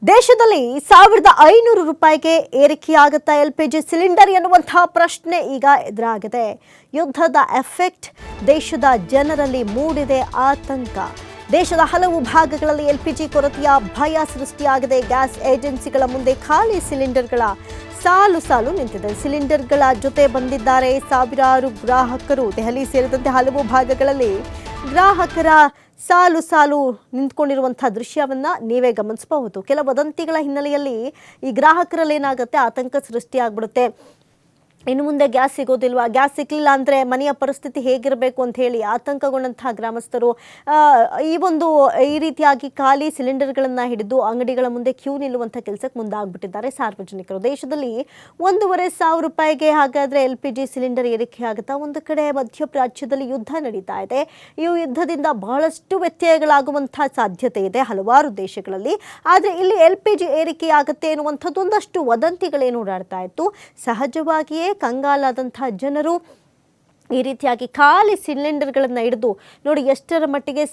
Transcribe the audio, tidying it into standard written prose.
ದೇಶದಲ್ಲಿ 1500 ರೂಪಾಯಿಗೆ ಏರಿಕೆಯಾಗುತ್ತಾ LPG cylinder ಎನ್ನುವಂತಹ ಪ್ರಶ್ನೆ ಈಗ ಎದುರಾಗಿದೆ. ಯುದ್ಧದ ಎಫೆಕ್ಟ್ ದೇಶದ ಜನರಲ್ಲಿ ಮೂಡಿದೆ ಆತಂಕ. ದೇಶದ ಹಲವು ಭಾಗಗಳಲ್ಲಿ ಎಲ್ಪಿಜಿ ಕೊರತೆಯ ಭಯ ಸೃಷ್ಟಿಯಾಗಿದೆ. ಗ್ಯಾಸ್ ಏಜೆನ್ಸಿಗಳ ಮುಂದೆ ಖಾಲಿ ಸಿಲಿಂಡರ್ಗಳ ಸಾಲು ನಿಂತಿದೆ. ಸಿಲಿಂಡರ್ಗಳ ಜೊತೆ ಬಂದಿದ್ದಾರೆ ಸಾವಿರಾರು ಗ್ರಾಹಕರು. ದೆಹಲಿ ಸೇರಿದಂತೆ ಹಲವು ಭಾಗಗಳಲ್ಲಿ ಗ್ರಾಹಕರ ಸಾಲು ನಿಂತ್ಕೊಂಡಿರುವಂತಹ ದೃಶ್ಯವನ್ನ ನೀವೇ ಗಮನಿಸಬಹುದು. ಕೆಲ ವದಂತಿಗಳ ಹಿನ್ನೆಲೆಯಲ್ಲಿ ಈ ಗ್ರಾಹಕರಲ್ಲಿ ಏನಾಗುತ್ತೆ, ಆತಂಕ ಸೃಷ್ಟಿಯಾಗ್ಬಿಡುತ್ತೆ. ಇನ್ನು ಮುಂದೆ ಗ್ಯಾಸ್ ಸಿಗೋದಿಲ್ವಾ, ಗ್ಯಾಸ್ ಸಿಕ್ಕಲಿಲ್ಲ ಅಂದರೆ ಮನೆಯ ಪರಿಸ್ಥಿತಿ ಹೇಗಿರಬೇಕು ಅಂತ ಹೇಳಿ ಆತಂಕಗೊಂಡಂತಹ ಗ್ರಾಮಸ್ಥರು ಈ ರೀತಿಯಾಗಿ ಖಾಲಿ ಸಿಲಿಂಡರ್ಗಳನ್ನು ಹಿಡಿದು ಅಂಗಡಿಗಳ ಮುಂದೆ ಕ್ಯೂ ನಿಲ್ಲುವಂಥ ಕೆಲಸಕ್ಕೆ ಮುಂದಾಗ್ಬಿಟ್ಟಿದ್ದಾರೆ ಸಾರ್ವಜನಿಕರು. ದೇಶದಲ್ಲಿ 1500 ರೂಪಾಯಿಗೆ ಹಾಗಾದರೆ LPG ಸಿಲಿಂಡರ್ ಏರಿಕೆ ಆಗುತ್ತಾ? ಒಂದು ಕಡೆ ಮಧ್ಯಪ್ರಾಚ್ಯದಲ್ಲಿ ಯುದ್ಧ ನಡೀತಾ ಇದೆ. ಈ ಯುದ್ಧದಿಂದ ಬಹಳಷ್ಟು ವ್ಯತ್ಯಯಗಳಾಗುವಂಥ ಸಾಧ್ಯತೆ ಇದೆ ಹಲವಾರು ದೇಶಗಳಲ್ಲಿ. ಆದರೆ ಇಲ್ಲಿ LPG ಏರಿಕೆಯಾಗುತ್ತೆ ಎನ್ನುವಂಥದ್ದು ಒಂದಷ್ಟು ವದಂತಿಗಳೇನು ಓಡಾಡ್ತಾ ಇತ್ತು. ಸಹಜವಾಗಿಯೇ ಕಂಗಾಲಾದಂತಹ ಜನರು ಈ ರೀತಿಯಾಗಿ ಖಾಲಿ ಸಿಲಿಂಡರ್ಗಳನ್ನು ಹಿಡಿದು ನೋಡಿ ಎಷ್ಟರ ಮಟ್ಟಿಗೆ